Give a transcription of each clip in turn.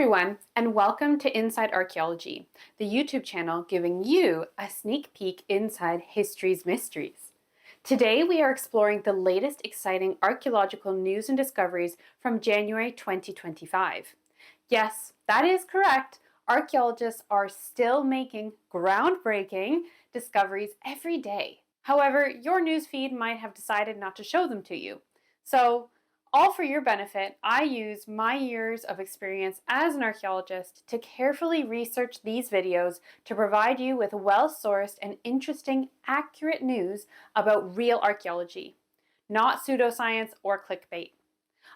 everyone, and welcome to Inside Archaeology, the YouTube channel giving you a sneak peek inside history's mysteries. Today we are exploring the latest exciting archaeological news and discoveries from January 2025. Yes, that is correct. Archaeologists are still making groundbreaking discoveries every day. However, your newsfeed might have decided not to show them to you. So, all for your benefit, I use my years of experience as an archaeologist to carefully research these videos to provide you with well-sourced and interesting, accurate news about real archaeology, not pseudoscience or clickbait.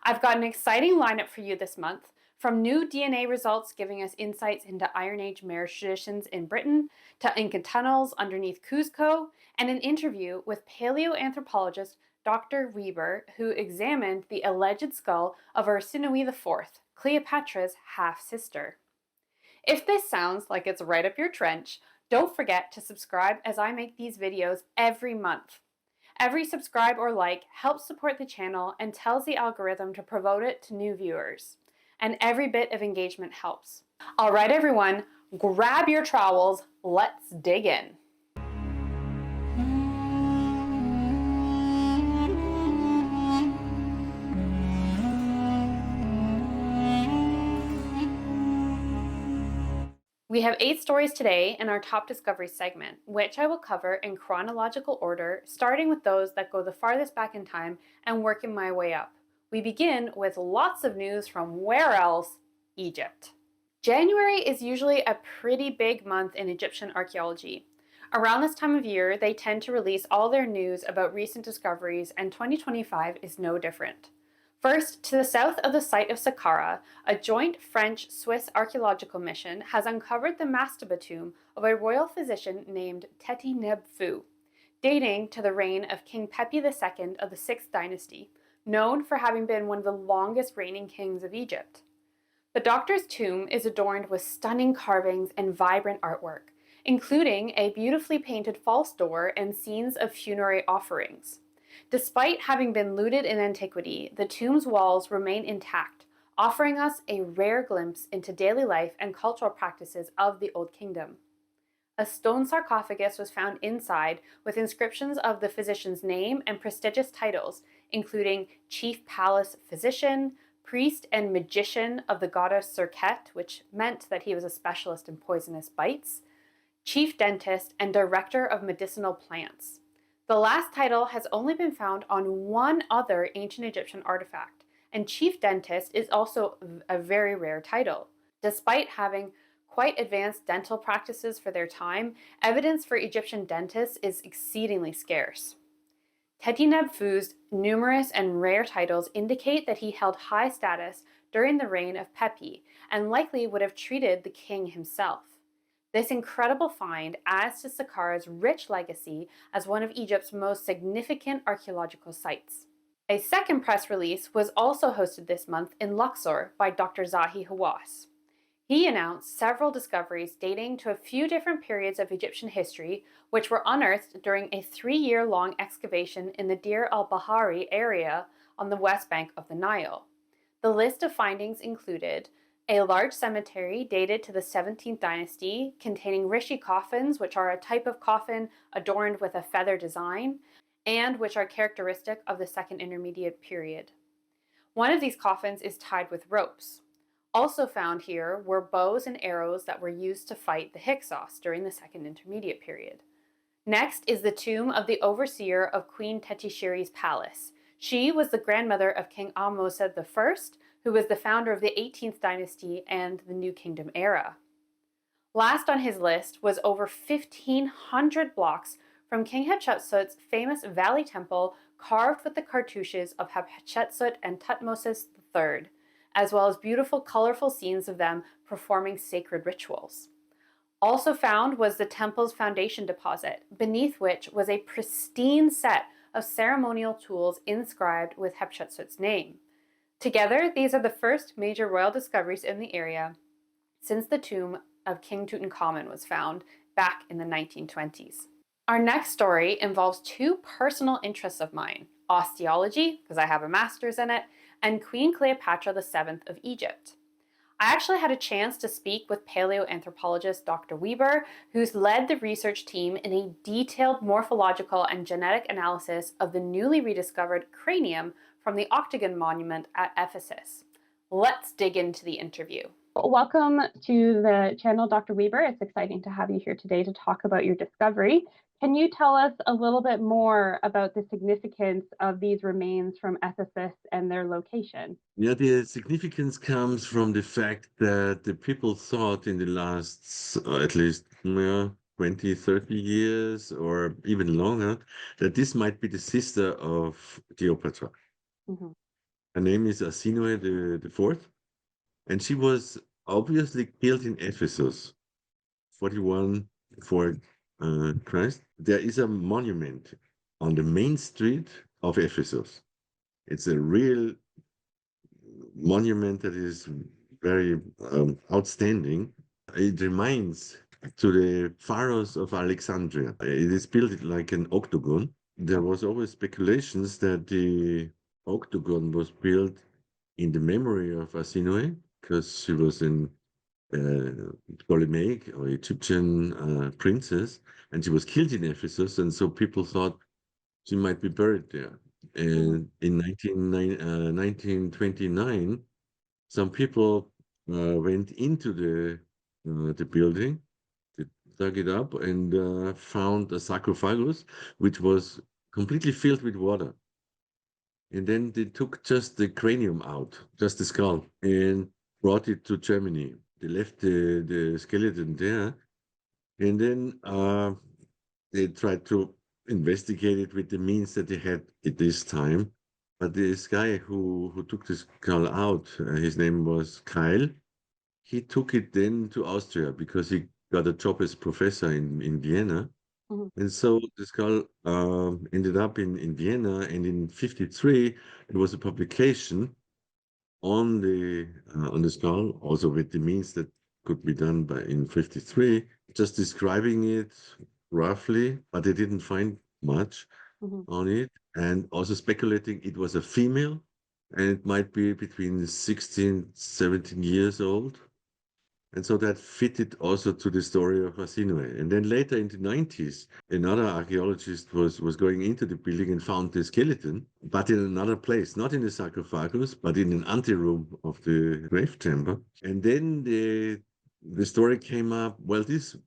I've got an exciting lineup for you this month, from new DNA results giving us insights into Iron Age marriage traditions in Britain, to Inca Tunnels underneath Cuzco, and an interview with paleoanthropologist Dr. Rieger, who examined the alleged skull of Arsinoe IV, Cleopatra's half-sister. If this sounds like it's right up your trench, don't forget to subscribe as I make these videos every month. Every subscribe or like helps support the channel and tells the algorithm to promote it to new viewers. And every bit of engagement helps. All right, everyone, grab your trowels, let's dig in. We have 8 stories today in our top discoveries segment, which I will cover in chronological order, starting with those that go the farthest back in time and working my way up. We begin with lots of news from where else? Egypt. January is usually a pretty big month in Egyptian archaeology. Around this time of year, they tend to release all their news about recent discoveries, and 2025 is no different. First, to the south of the site of Saqqara, a joint French-Swiss archaeological mission has uncovered the mastaba tomb of a royal physician named Teti Nebfu, dating to the reign of King Pepi II of the 6th dynasty, known for having been one of the longest reigning kings of Egypt. The doctor's tomb is adorned with stunning carvings and vibrant artwork, including a beautifully painted false door and scenes of funerary offerings. Despite having been looted in antiquity, the tomb's walls remain intact, offering us a rare glimpse into daily life and cultural practices of the Old Kingdom. A stone sarcophagus was found inside with inscriptions of the physician's name and prestigious titles, including Chief Palace Physician, Priest and Magician of the goddess Serket, which meant that he was a specialist in poisonous bites, Chief Dentist, and Director of Medicinal Plants. The last title has only been found on one other ancient Egyptian artifact, and Chief Dentist is also a very rare title. Despite having quite advanced dental practices for their time, evidence for Egyptian dentists is exceedingly scarce. Teti Nebfu's numerous and rare titles indicate that he held high status during the reign of Pepi and likely would have treated the king himself. This incredible find adds to Saqqara's rich legacy as one of Egypt's most significant archaeological sites. A second press release was also hosted this month in Luxor by Dr. Zahi Hawass. He announced several discoveries dating to a few different periods of Egyptian history, which were unearthed during a 3-year-long excavation in the Deir al-Bahari area on the west bank of the Nile. The list of findings included a large cemetery dated to the 17th dynasty containing rishi coffins, which are a type of coffin adorned with a feather design, and which are characteristic of the Second Intermediate period. One of these coffins is tied with ropes. Also found here were bows and arrows that were used to fight the Hyksos during the Second Intermediate period. Next is the tomb of the overseer of Queen Tetisheri's palace. She was the grandmother of King Ahmose I, who was the founder of the 18th dynasty and the New Kingdom era. Last on his list was over 1,500 blocks from King Hatshepsut's famous Valley Temple carved with the cartouches of Hatshepsut and Tutmosis III, as well as beautiful, colorful scenes of them performing sacred rituals. Also found was the temple's foundation deposit, beneath which was a pristine set of ceremonial tools inscribed with Hatshepsut's name. Together, these are the first major royal discoveries in the area since the tomb of King Tutankhamun was found back in the 1920s. Our next story involves 2 personal interests of mine: osteology, because I have a master's in it, and Queen Cleopatra VII of Egypt. I actually had a chance to speak with paleoanthropologist Dr. Weber, who's led the research team in a detailed morphological and genetic analysis of the newly rediscovered cranium from the Octagon monument at Ephesus. Let's dig into the interview. Welcome to the channel, Dr. Weber. It's exciting to have you here today to talk about your discovery. Can you tell us a little bit more about the significance of these remains from Ephesus and their location? Yeah, the significance comes from the fact that the people thought in the last at least 20, 30 years or even longer that this might be the sister of Cleopatra. Mm-hmm. Her name is Arsinoe the Fourth, and she was obviously killed in Ephesus, 41 before Christ. There is a monument on the main street of Ephesus. It's a real monument that is very outstanding. It reminds to the pharaohs of Alexandria. It is built like an octagon. There was always speculations that the octagon was built in the memory of Arsinoe because she was an Ptolemaic or Egyptian princess, and she was killed in Ephesus, and so people thought she might be buried there. And in 1929, some people went into the building, they dug it up, and found a sarcophagus, which was completely filled with water. And then they took just the cranium out, just the skull, and brought it to Germany. They left the skeleton there, and then they tried to investigate it with the means that they had at this time. But this guy who took the skull out, his name was Kyle. He took it then to Austria because he got a job as professor in Vienna. Mhm. And so the skull ended up in Vienna. And in 53, it was a publication on the skull, also with the means that could be done by in 53, just describing it roughly, but they didn't find much on it, and also speculating it was a female, and it might be between 16, 17 years old. And so that fitted also to the story of Arsinoe. And then later in the 90s, another archaeologist was going into the building and found the skeleton, but in another place, not in the sarcophagus, but in an anteroom of the grave chamber. And then the story came up, well, this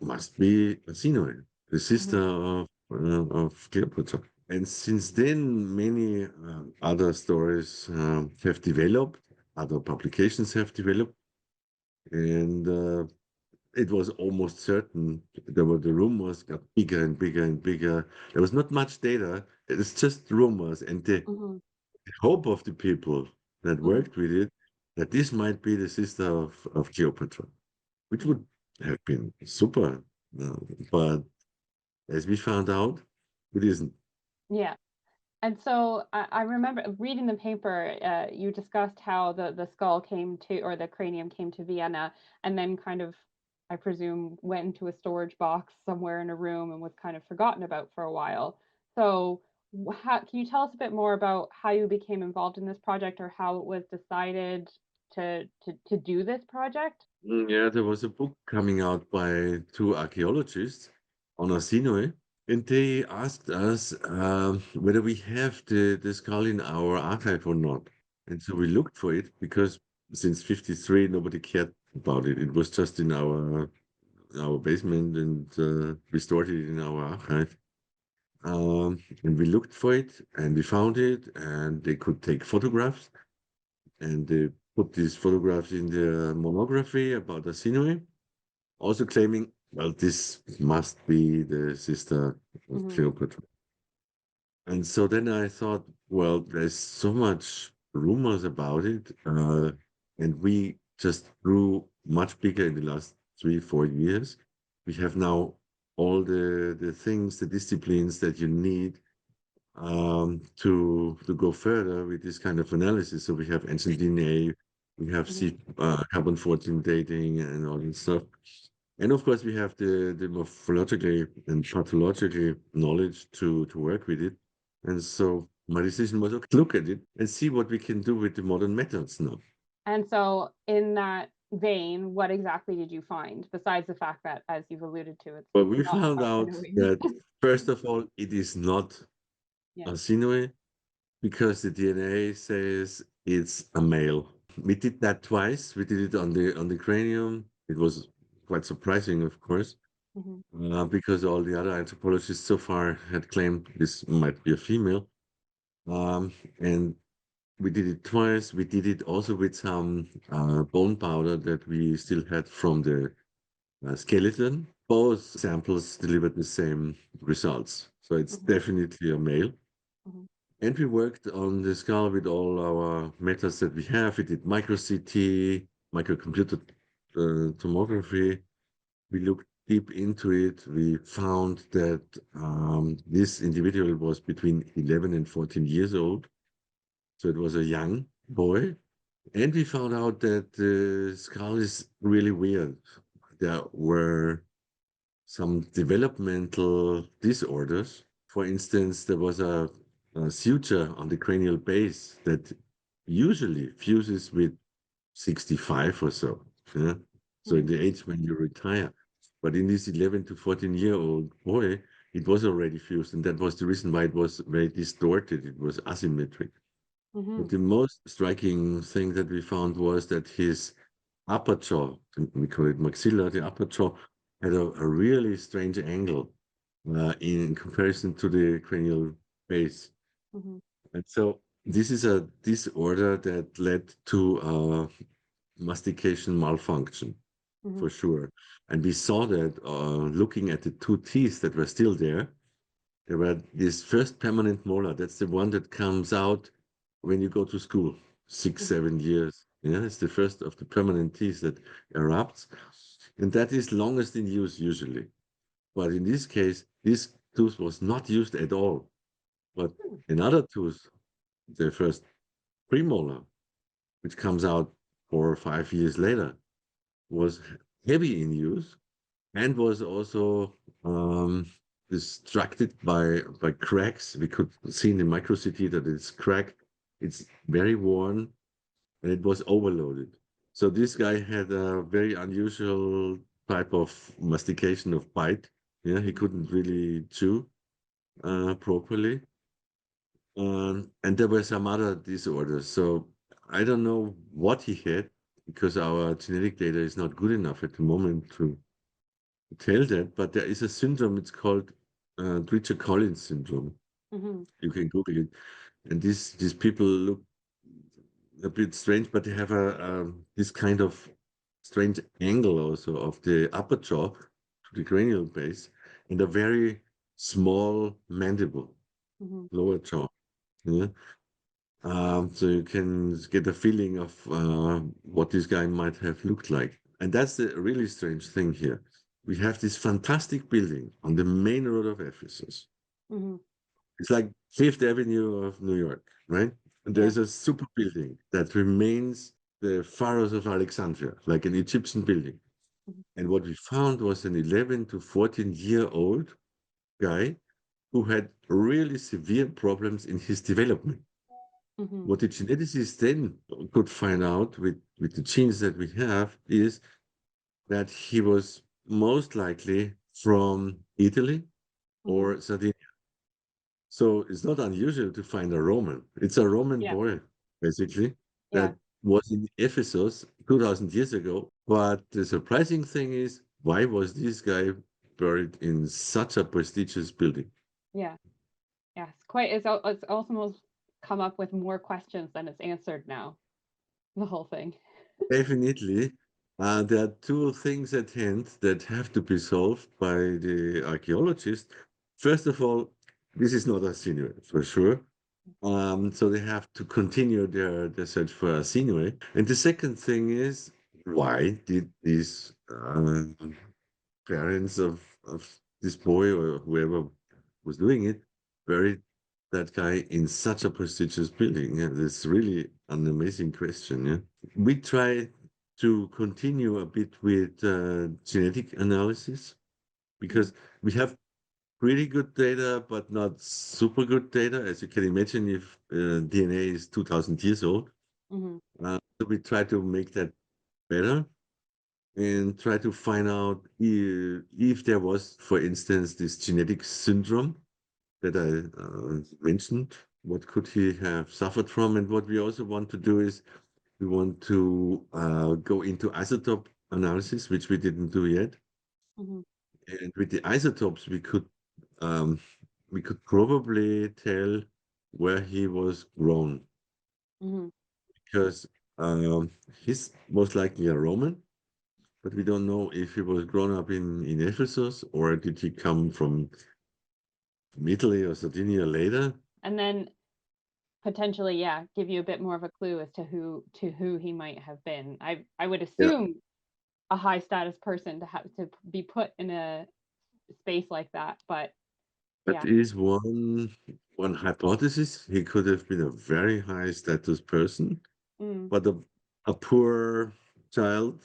must be Arsinoe, the sister of Cleopatra. And since then, many other stories have developed, other publications have developed. And it was almost certain there were the rumors got bigger and bigger and bigger. There was not much data. It's just rumors, and the hope of the people that worked with it that this might be the sister of Cleopatra, which would have been super. Uh, but as we found out, it isn't. Yeah. And so I remember reading the paper, you discussed how the skull came to, or the cranium came to Vienna, and then kind of, I presume, went into a storage box somewhere in a room and was kind of forgotten about for a while. So can you tell us a bit more about how you became involved in this project, or how it was decided to do this project? Yeah, there was a book coming out by two archaeologists on Arsinoe, and they asked us whether we have the skull in our archive or not. And so we looked for it because since 53, nobody cared about it. It was just in our basement, and we stored it in our archive. And we looked for it, and we found it, and they could take photographs, and they put these photographs in the monography about Arsinoe, also claiming, well, this must be the sister of Cleopatra. And so then I thought, well, there's so much rumors about it, and we just grew much bigger in the last 3, 4 years. We have now all the things, the disciplines that you need to go further with this kind of analysis. So we have ancient DNA, we have carbon 14 dating and all this stuff. And of course, we have the morphological and pathological knowledge to work with it. And so my decision was, okay, look at it and see what we can do with the modern methods now. And so in that vein, what exactly did you find, besides the fact that, as you've alluded to, it's Well, we not found out Sinewy? that, first of all, it is not Yeah. a sinewy because the DNA says it's a male. We did that twice. We did it on the cranium. It was quite surprising, of course, because all the other anthropologists so far had claimed this might be a female. And we did it twice. We did it also with some bone powder that we still had from the skeleton. Both samples delivered the same results. So it's definitely a male. And we worked on the skull with all our methods that we have. We did micro CT, microcomputer tomography. We looked deep into it. We found that this individual was between 11 and 14 years old. So it was a young boy. And we found out that the skull is really weird. There were some developmental disorders. For instance, there was a suture on the cranial base that usually fuses with 65 or so. Yeah? So in the age when you retire. But in this 11 to 14-year-old boy, it was already fused. And that was the reason why it was very distorted. It was asymmetric. But the most striking thing that we found was that his upper jaw, we call it maxilla, the upper jaw, had a really strange angle in comparison to the cranial base. And so this is a disorder that led to mastication malfunction for sure. And we saw that looking at the two teeth that were still there. There were this first permanent molar. That's the one that comes out when you go to school, 6, 7 years. Yeah, it's the first of the permanent teeth that erupts. And that is longest in use usually. But in this case, this tooth was not used at all. But another tooth, the first premolar, which comes out 4 or 5 years later, was heavy in use and was also distracted by cracks. We could see in the micro CT that it's cracked, it's very worn, and it was overloaded. So this guy had a very unusual type of mastication of bite. Yeah, he couldn't really chew properly. And there were some other disorders. So I don't know what he had because our genetic data is not good enough at the moment to tell that, but there is a syndrome. It's called Treacher-Collins syndrome. You can Google it. And these people look a bit strange, but they have a this kind of strange angle also of the upper jaw to the cranial base and a very small mandible, lower jaw. Yeah. So you can get a feeling of what this guy might have looked like. And that's the really strange thing here. We have this fantastic building on the main road of Ephesus. It's like Fifth Avenue of New York, right? And there's a super building that remains the Pharaohs of Alexandria, like an Egyptian building. And what we found was an 11 to 14-year-old guy who had really severe problems in his development. What the geneticists then could find out with the genes that we have is that he was most likely from Italy or Sardinia. So it's not unusual to find a Roman. It's a Roman boy, basically, that was in Ephesus 2000 years ago. But the surprising thing is, why was this guy buried in such a prestigious building? Yeah. Yes. Quite. It's almost come up with more questions than it's answered now. The whole thing. Definitely. There are two things at hand that have to be solved by the archaeologists. First of all, this is not a sinew, for sure. So they have to continue their search for a sinew. And the second thing is, why did these parents of this boy or whoever was doing it bury that guy in such a prestigious building? Yeah, that's really an amazing question. Yeah, we try to continue a bit with genetic analysis because we have pretty good data, but not super good data. As you can imagine, if DNA is 2000 years old, So we try to make that better and try to find out if there was, for instance, this genetic syndrome that I mentioned. What could he have suffered from? And what we also want to do is we want to go into isotope analysis, which we didn't do yet. Mm-hmm. And with the isotopes, um, we could probably tell where he was grown Mm-hmm. because he's most likely a Roman, but we don't know if he was grown up in Ephesus or did he come from Italy or Sardinia later. And then potentially, yeah, give you a bit more of a clue as to who he might have been. I would Yeah, assume a high status person to have to be put in a space like that, but that yeah. is one hypothesis. He could have been a very high status person, Mm, but a poor child,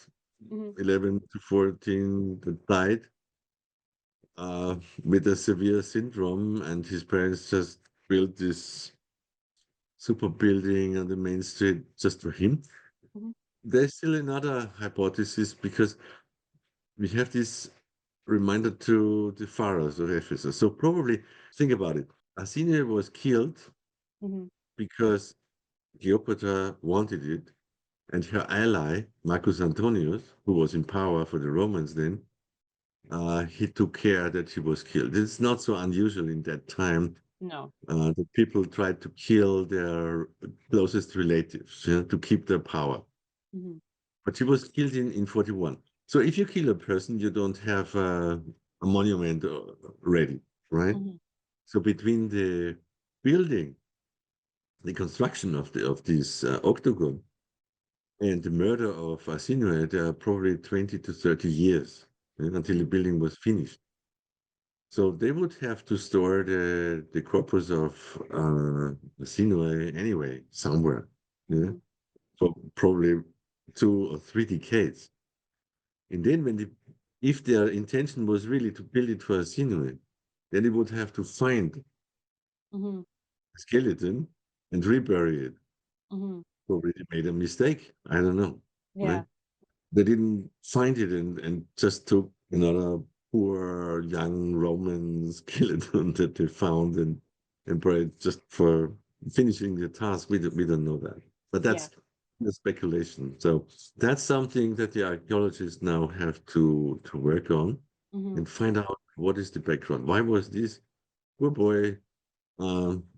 mm-hmm. 11 to 14, that died with a severe syndrome, and his parents just built this super building on the main street just for him. Mm-hmm. There's still another hypothesis because we have this reminder to the pharaohs of Ephesus. So probably think about it. Athena was killed Mm-hmm. because Cleopatra wanted it, and her ally, Marcus Antonius, who was in power for the Romans then, he took care that she was killed. It's not so unusual in that time. No. The people tried to kill their closest relatives, to keep their power. Mm-hmm. But she was killed in 41. So if you kill a person, you don't have a monument ready, right? Mm-hmm. So between the building, the construction of this octagon, and the murder of Arsinoe, there are probably 20 to 30 years until the building was finished. So they would have to store the corpus of Arsinoe anyway, somewhere, yeah, Mm-hmm. for probably 2 or 3 decades. And then if their intention was really to build it for Arsinoe, then they would have to find Mm-hmm. a skeleton and rebury it. Mm-hmm. Probably they made a mistake. I don't know, right? Yeah. They didn't find it and just took another poor young Roman skeleton that they found and buried just for finishing the task. We don't know that, but Yeah. that's the speculation. So that's something that the archaeologists now have to work on Mm-hmm. and find out what is the background. Why was this poor boy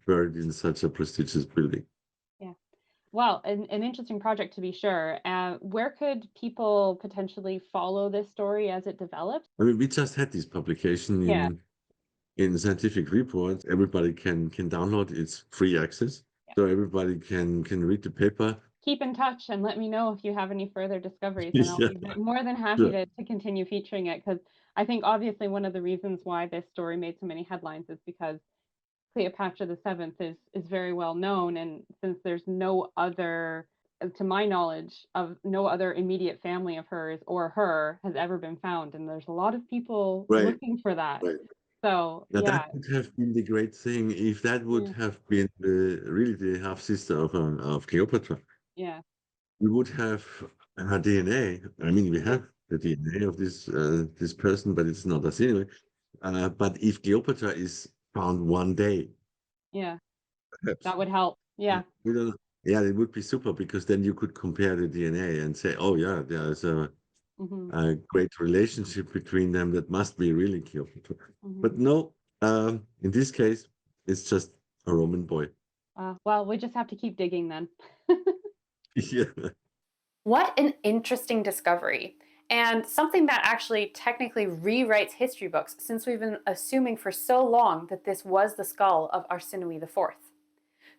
buried in such a prestigious building? Yeah. Well, an interesting project to be sure. Where could people potentially follow this story as it develops? I mean, we just had this publication Yeah. in scientific reports. Everybody can download. It's free access, Yeah. so everybody can read the paper. Keep in touch and let me know if you have any further discoveries, and I'll Yeah, be more than happy sure. to continue featuring it because I think obviously one of the reasons why this story made so many headlines is because Cleopatra the Seventh is very well known, and since there's no other, to my knowledge, of no other immediate family of hers or her has ever been found, and there's a lot of people Right, looking for that. right. So Now that yeah, would have been the great thing if that would yeah, have been really the half sister of Cleopatra. yeah, We would have her DNA. I mean, we have the DNA of this person, but it's not us anyway. But if Cleopatra is found one day, yeah. perhaps That would help. Yeah. we don't know. Yeah, it would be super because then you could compare the DNA and say, oh yeah, there's Hmm. a great relationship between them that must be really Cleopatra. Hmm. But no, in this case, it's just a Roman boy. Well, we just have to keep digging then. Yeah. What an interesting discovery. And something that actually technically rewrites history books since we've been assuming for so long that this was the skull of Arsinoe IV.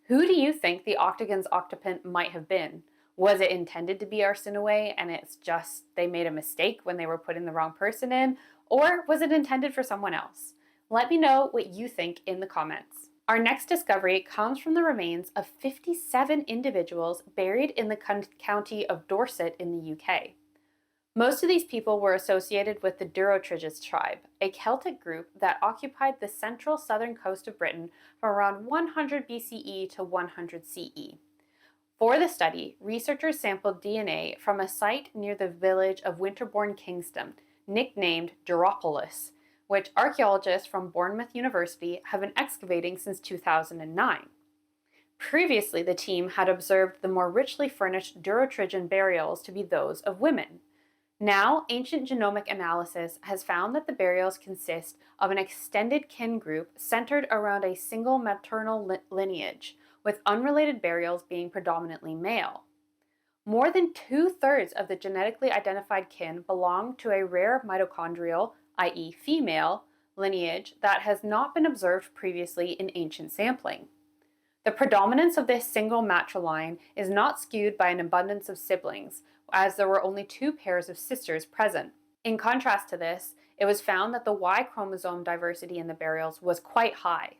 Who do you think the octagon's occupant might have been? Was it intended to be Arsinoe and it's just they made a mistake when they were putting the wrong person in? Or was it intended for someone else? Let me know what you think in the comments. Our next discovery comes from the remains of 57 individuals buried in the county of Dorset in the UK. Most of these people were associated with the Durotriges tribe, a Celtic group that occupied the central southern coast of Britain from around 100 BCE to 100 CE. For the study, researchers sampled DNA from a site near the village of Winterbourne Kingston, nicknamed Duropolis, which archaeologists from Bournemouth University have been excavating since 2009. Previously, the team had observed the more richly furnished Durotrigan burials to be those of women. Now, ancient genomic analysis has found that the burials consist of an extended kin group centered around a single maternal lineage, with unrelated burials being predominantly male. More than 2/3 of the genetically identified kin belong to a rare mitochondrial, i.e., female, lineage that has not been observed previously in ancient sampling. The predominance of this single matriline is not skewed by an abundance of siblings, as there were only 2 pairs of sisters present. In contrast to this, it was found that the Y chromosome diversity in the burials was quite high.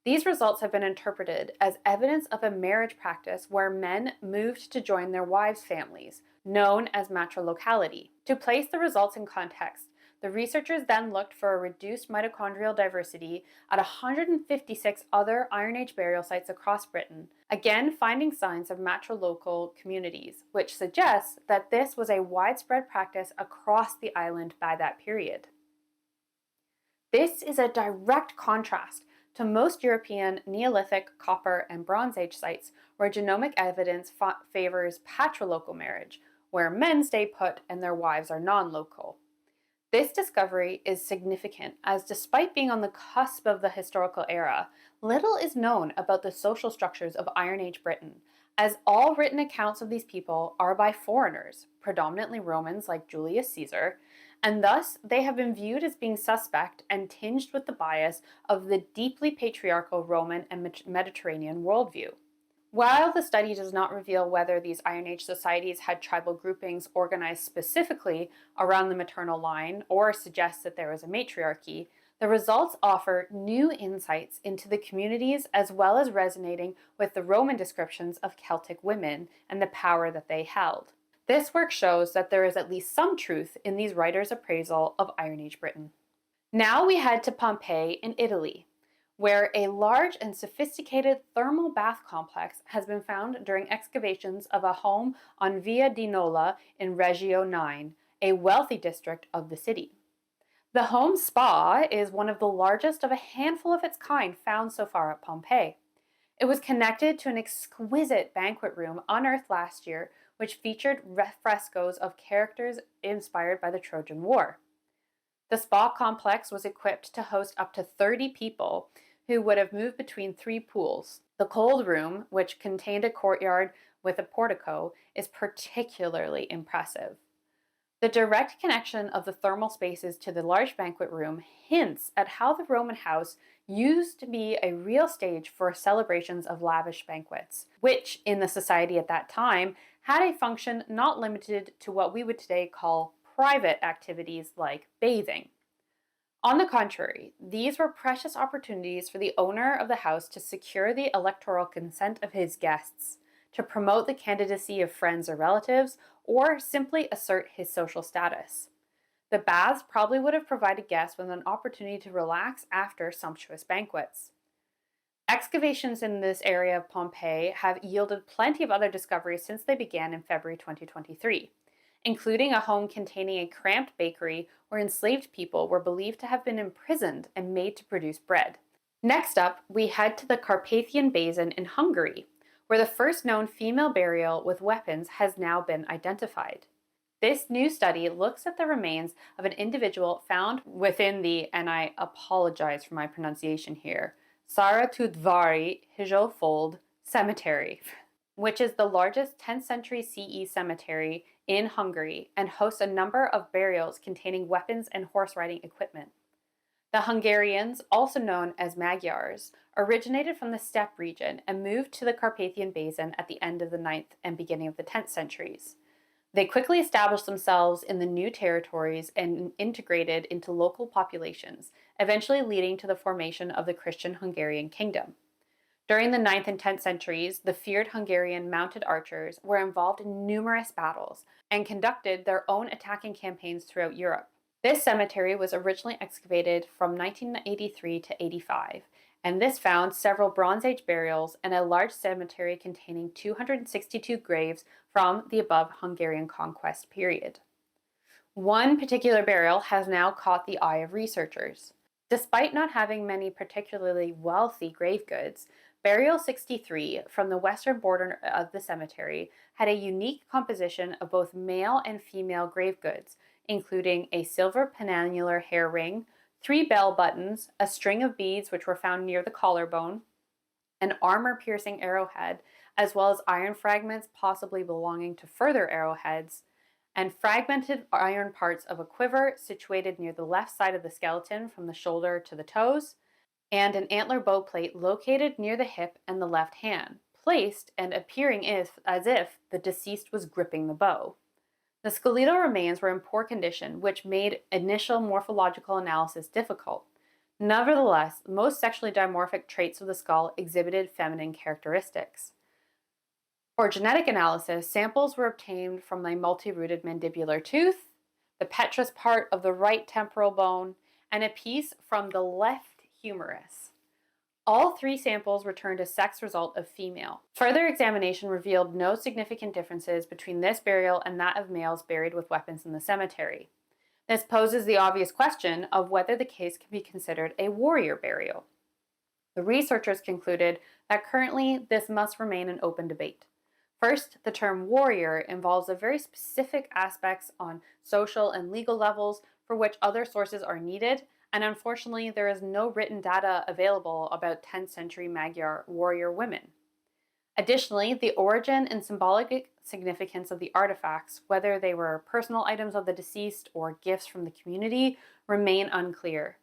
These results have been interpreted as evidence of a marriage practice where men moved to join their wives' families, known as matrilocality. To place the results in context, the researchers then looked for a reduced mitochondrial diversity at 156 other Iron Age burial sites across Britain, again finding signs of matrilocal communities, which suggests that this was a widespread practice across the island by that period. This is a direct contrast to most European Neolithic, Copper, and Bronze Age sites where genomic evidence favors patrilocal marriage, where men stay put and their wives are non-local. This discovery is significant as despite being on the cusp of the historical era, little is known about the social structures of Iron Age Britain, as all written accounts of these people are by foreigners, predominantly Romans like Julius Caesar, and thus they have been viewed as being suspect and tinged with the bias of the deeply patriarchal Roman and Mediterranean worldview. While the study does not reveal whether these Iron Age societies had tribal groupings organized specifically around the maternal line or suggests that there was a matriarchy, the results offer new insights into the communities as well as resonating with the Roman descriptions of Celtic women and the power that they held. This work shows that there is at least some truth in these writers' appraisal of Iron Age Britain. Now we head to Pompeii in Italy, where a large and sophisticated thermal bath complex has been found during excavations of a home on Via di Nola in Reggio 9, a wealthy district of the city. The home spa is one of the largest of a handful of its kind found so far at Pompeii. It was connected to an exquisite banquet room unearthed last year, which featured frescoes of characters inspired by the Trojan War. The spa complex was equipped to host up to 30 people who would have moved between 3 pools. The cold room, which contained a courtyard with a portico, is particularly impressive. The direct connection of the thermal spaces to the large banquet room hints at how the Roman house used to be a real stage for celebrations of lavish banquets, which, in the society at that time, had a function not limited to what we would today call private activities like bathing. On the contrary, these were precious opportunities for the owner of the house to secure the electoral consent of his guests, to promote the candidacy of friends or relatives, or simply assert his social status. The baths probably would have provided guests with an opportunity to relax after sumptuous banquets. Excavations in this area of Pompeii have yielded plenty of other discoveries since they began in February 2023, including a home containing a cramped bakery where enslaved people were believed to have been imprisoned and made to produce bread. Next up, we head to the Carpathian Basin in Hungary, where the first known female burial with weapons has now been identified. This new study looks at the remains of an individual found within the, and I apologize for my pronunciation here, Saratudvari Hijofold Cemetery, which is the largest 10th century CE cemetery in Hungary and hosts a number of burials containing weapons and horse riding equipment. The Hungarians, also known as Magyars, originated from the steppe region and moved to the Carpathian Basin at the end of the 9th and beginning of the 10th centuries. They quickly established themselves in the new territories and integrated into local populations, eventually leading to the formation of the Christian Hungarian kingdom. During the 9th and 10th centuries, the feared Hungarian mounted archers were involved in numerous battles and conducted their own attacking campaigns throughout Europe. This cemetery was originally excavated from 1983 to 85, and this found several Bronze Age burials and a large cemetery containing 262 graves from the above Hungarian conquest period. One particular burial has now caught the eye of researchers. Despite not having many particularly wealthy grave goods, Burial 63 from the western border of the cemetery had a unique composition of both male and female grave goods, including a silver penannular hair ring, 3 bell buttons, a string of beads which were found near the collarbone, an armor-piercing arrowhead, as well as iron fragments possibly belonging to further arrowheads, and fragmented iron parts of a quiver situated near the left side of the skeleton from the shoulder to the toes, and an antler bow plate located near the hip and the left hand, placed and appearing as if the deceased was gripping the bow. The skeletal remains were in poor condition, which made initial morphological analysis difficult. Nevertheless, most sexually dimorphic traits of the skull exhibited feminine characteristics. For genetic analysis, samples were obtained from a multi-rooted mandibular tooth, the petrous part of the right temporal bone, and a piece from the left humerus. All 3 samples returned a sex result of female. Further examination revealed no significant differences between this burial and that of males buried with weapons in the cemetery. This poses the obvious question of whether the case can be considered a warrior burial. The researchers concluded that currently this must remain an open debate. First, the term warrior involves a very specific aspects on social and legal levels for which other sources are needed, and unfortunately there is no written data available about 10th century Magyar warrior women. Additionally, the origin and symbolic significance of the artifacts, whether they were personal items of the deceased or gifts from the community, remain unclear.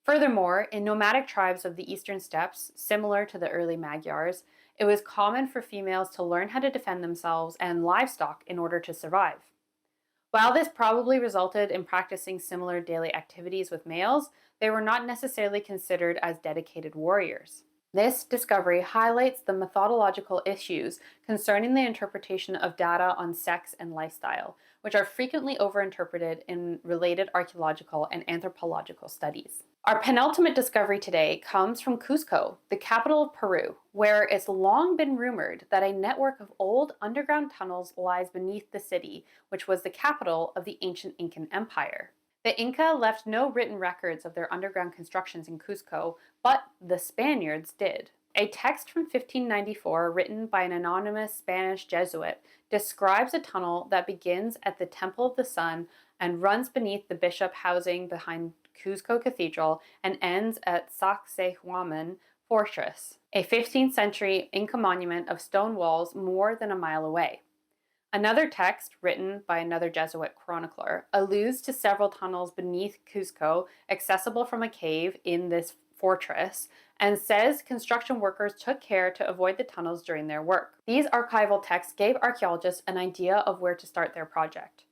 Furthermore, in nomadic tribes of the eastern steppes, similar to the early Magyars, it was common for females to learn how to defend themselves and livestock in order to survive. While this probably resulted in practicing similar daily activities with males, they were not necessarily considered as dedicated warriors. This discovery highlights the methodological issues concerning the interpretation of data on sex and lifestyle, which are frequently overinterpreted in related archaeological and anthropological studies. Our penultimate discovery today comes from Cusco, the capital of Peru, where it's long been rumored that a network of old underground tunnels lies beneath the city, which was the capital of the ancient Incan Empire. The Inca left no written records of their underground constructions in Cusco, but the Spaniards did. A text from 1594, written by an anonymous Spanish Jesuit, describes a tunnel that begins at the Temple of the Sun and runs beneath the bishop housing behind Cusco Cathedral and ends at Sacsayhuaman Fortress, a 15th century Inca monument of stone walls more than a mile away. Another text, written by another Jesuit chronicler, alludes to several tunnels beneath Cusco, accessible from a cave in this fortress, and says construction workers took care to avoid the tunnels during their work. These archival texts gave archaeologists an idea of where to start their project.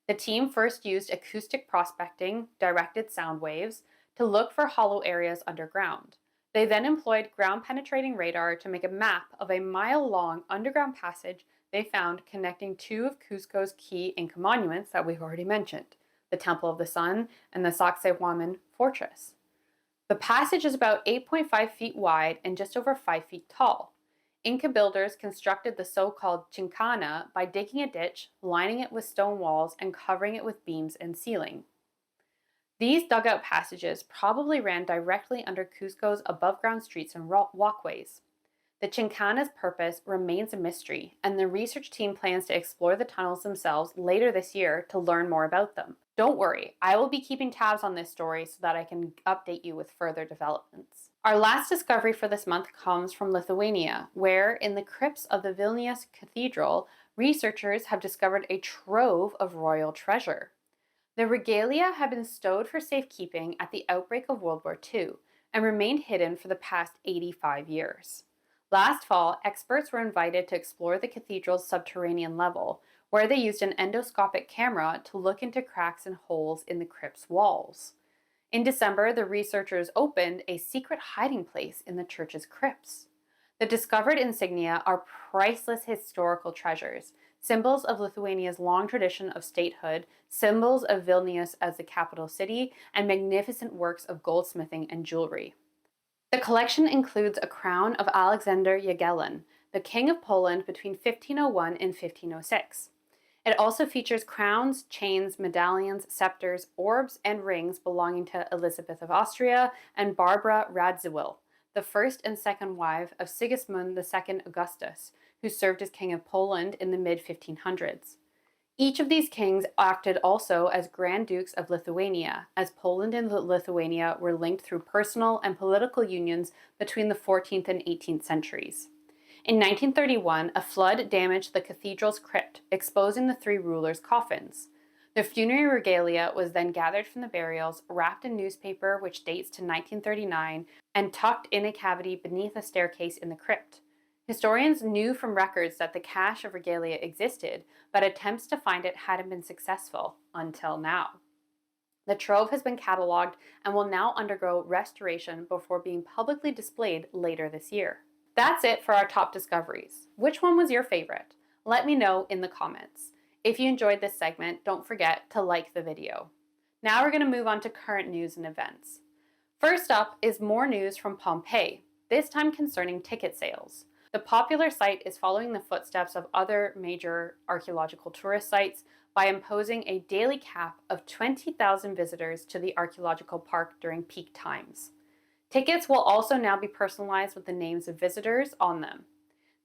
The team first used acoustic prospecting, directed sound waves, to look for hollow areas underground. They then employed ground-penetrating radar to make a map of a mile-long underground passage they found connecting 2 of Cusco's key Inca monuments that we've already mentioned, the Temple of the Sun and the Sacsayhuaman Fortress. The passage is about 8.5 feet wide and just over 5 feet tall. Inca builders constructed the so-called chincana by digging a ditch, lining it with stone walls, and covering it with beams and ceiling. These dugout passages probably ran directly under Cusco's above-ground streets and walkways. The chincana's purpose remains a mystery, and the research team plans to explore the tunnels themselves later this year to learn more about them. Don't worry, I will be keeping tabs on this story so that I can update you with further developments. Our last discovery for this month comes from Lithuania, where in the crypts of the Vilnius Cathedral, researchers have discovered a trove of royal treasure. The regalia had been stowed for safekeeping at the outbreak of World War II and remained hidden for the past 85 years. Last fall, experts were invited to explore the cathedral's subterranean level, where they used an endoscopic camera to look into cracks and holes in the crypt's walls. In December, the researchers opened a secret hiding place in the church's crypts. The discovered insignia are priceless historical treasures, symbols of Lithuania's long tradition of statehood, symbols of Vilnius as the capital city, and magnificent works of goldsmithing and jewelry. The collection includes a crown of Alexander Jagiellon, the King of Poland between 1501 and 1506. It also features crowns, chains, medallions, scepters, orbs, and rings belonging to Elizabeth of Austria and Barbara Radziwill, the first and second wife of Sigismund II Augustus, who served as King of Poland in the mid-1500s. Each of these kings acted also as Grand Dukes of Lithuania, as Poland and Lithuania were linked through personal and political unions between the 14th and 18th centuries. In 1931, a flood damaged the cathedral's crypt, exposing the three rulers' coffins. The funerary regalia was then gathered from the burials, wrapped in newspaper which dates to 1939, and tucked in a cavity beneath a staircase in the crypt. Historians knew from records that the cache of regalia existed, but attempts to find it hadn't been successful until now. The trove has been catalogued and will now undergo restoration before being publicly displayed later this year. That's it for our top discoveries. Which one was your favorite? Let me know in the comments. If you enjoyed this segment, don't forget to like the video. Now we're going to move on to current news and events. First up is more news from Pompeii, this time concerning ticket sales. The popular site is following the footsteps of other major archaeological tourist sites by imposing a daily cap of 20,000 visitors to the archaeological park during peak times. Tickets will also now be personalized with the names of visitors on them.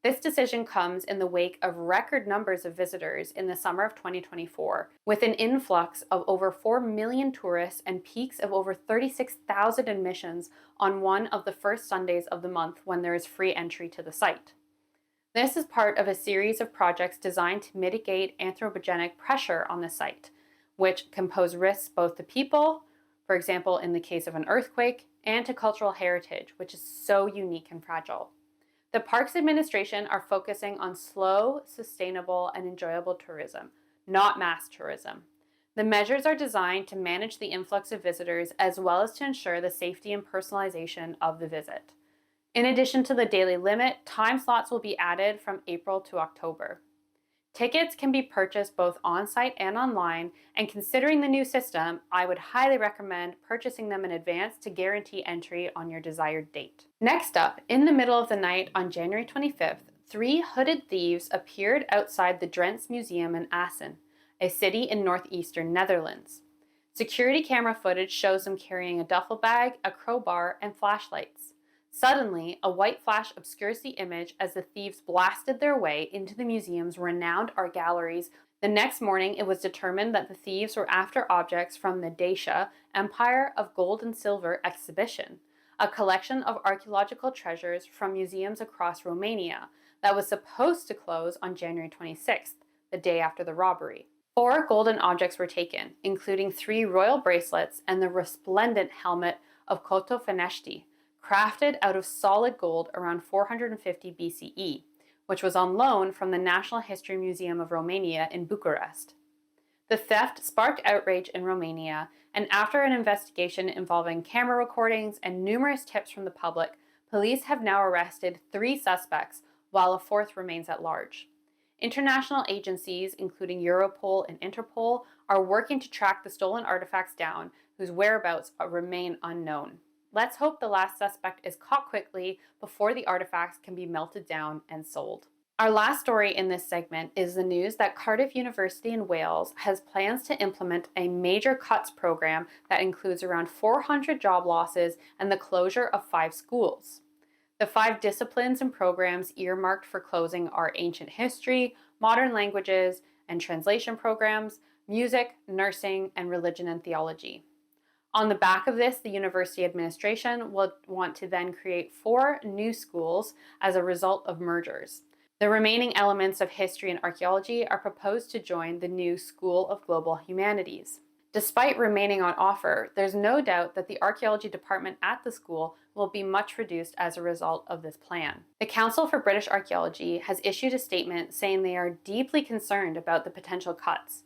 This decision comes in the wake of record numbers of visitors in the summer of 2024, with an influx of over 4 million tourists and peaks of over 36,000 admissions on one of the first Sundays of the month when there is free entry to the site. This is part of a series of projects designed to mitigate anthropogenic pressure on the site, which can pose risks both to people, for example in the case of an earthquake, and to cultural heritage, which is so unique and fragile. The Parks Administration are focusing on slow, sustainable, and enjoyable tourism, not mass tourism. The measures are designed to manage the influx of visitors as well as to ensure the safety and personalization of the visit. In addition to the daily limit, time slots will be added from April to October. Tickets can be purchased both on-site and online, and considering the new system, I would highly recommend purchasing them in advance to guarantee entry on your desired date. Next up, in the middle of the night on January 25th, 3 hooded thieves appeared outside the Drent Museum in Assen, a city in northeastern Netherlands. Security camera footage shows them carrying a duffel bag, a crowbar, and flashlights. Suddenly, a white flash obscures the image as the thieves blasted their way into the museum's renowned art galleries. The next morning, it was determined that the thieves were after objects from the Dacian Empire of Gold and Silver exhibition, a collection of archaeological treasures from museums across Romania that was supposed to close on January 26th, the day after the robbery. 4 golden objects were taken, including 3 royal bracelets and the resplendent helmet of Cotofaneshti, crafted out of solid gold around 450 BCE, which was on loan from the National History Museum of Romania in Bucharest. The theft sparked outrage in Romania, and after an investigation involving camera recordings and numerous tips from the public, police have now arrested 3 suspects, while a 4th remains at large. International agencies, including Europol and Interpol, are working to track the stolen artifacts down, whose whereabouts remain unknown. Let's hope the last suspect is caught quickly before the artifacts can be melted down and sold. Our last story in this segment is the news that Cardiff University in Wales has plans to implement a major cuts program that includes around 400 job losses and the closure of 5 schools. The 5 disciplines and programs earmarked for closing are ancient history, modern languages and translation programs, music, nursing, and religion and theology. On the back of this, the university administration will want to then create 4 new schools as a result of mergers. The remaining elements of history and archaeology are proposed to join the new School of Global Humanities. Despite remaining on offer, there's no doubt that the archaeology department at the school will be much reduced as a result of this plan. The Council for British Archaeology has issued a statement saying they are deeply concerned about the potential cuts,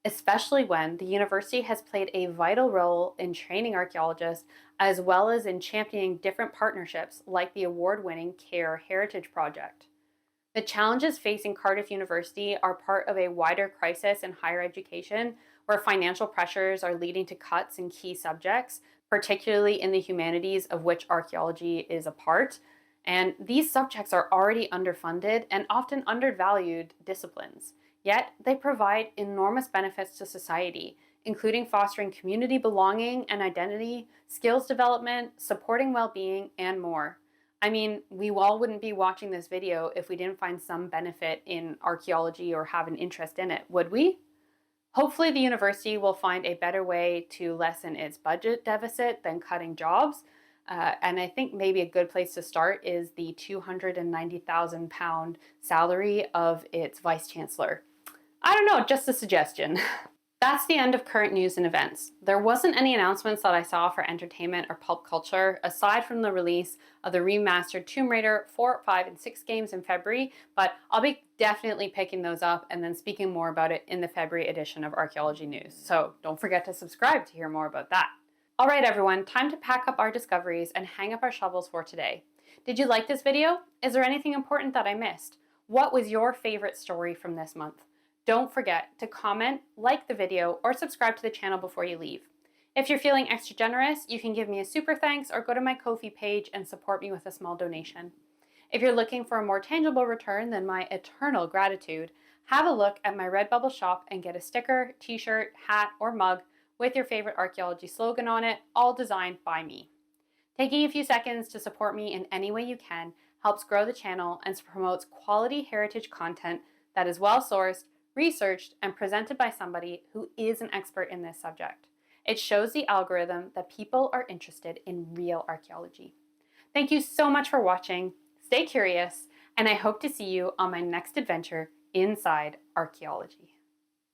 especially when the university has played a vital role in training archaeologists as well as in championing different partnerships like the award-winning CARE Heritage Project. The challenges facing Cardiff University are part of a wider crisis in higher education where financial pressures are leading to cuts in key subjects particularly in the humanities, of which archaeology is a part. And these subjects are already underfunded and often undervalued disciplines. Yet they provide enormous benefits to society, including fostering community belonging and identity, skills development, supporting well-being, and more. I mean, we all wouldn't be watching this video if we didn't find some benefit in archaeology or have an interest in it, would we? Hopefully the university will find a better way to lessen its budget deficit than cutting jobs. And I think maybe a good place to start is the £290,000 salary of its vice chancellor. I don't know, just a suggestion. That's the end of current news and events. There wasn't any announcements that I saw for entertainment or pulp culture, aside from the release of the remastered Tomb Raider 4, 5, and 6 games in February, but I'll be definitely picking those up and then speaking more about it in the February edition of Archaeology News. So don't forget to subscribe to hear more about that. All right, everyone, time to pack up our discoveries and hang up our shovels for today. Did you like this video? Is there anything important that I missed? What was your favorite story from this month? Don't forget to comment, like the video, or subscribe to the channel before you leave. If you're feeling extra generous, you can give me a super thanks or go to my Ko-fi page and support me with a small donation. If you're looking for a more tangible return than my eternal gratitude, have a look at my Redbubble shop and get a sticker, t-shirt, hat, or mug with your favorite archaeology slogan on it, all designed by me. Taking a few seconds to support me in any way you can helps grow the channel and promotes quality heritage content that is well-sourced, researched, and presented by somebody who is an expert in this subject. It shows the algorithm that people are interested in real archaeology. Thank you so much for watching. Stay curious, and I hope to see you on my next adventure inside archaeology.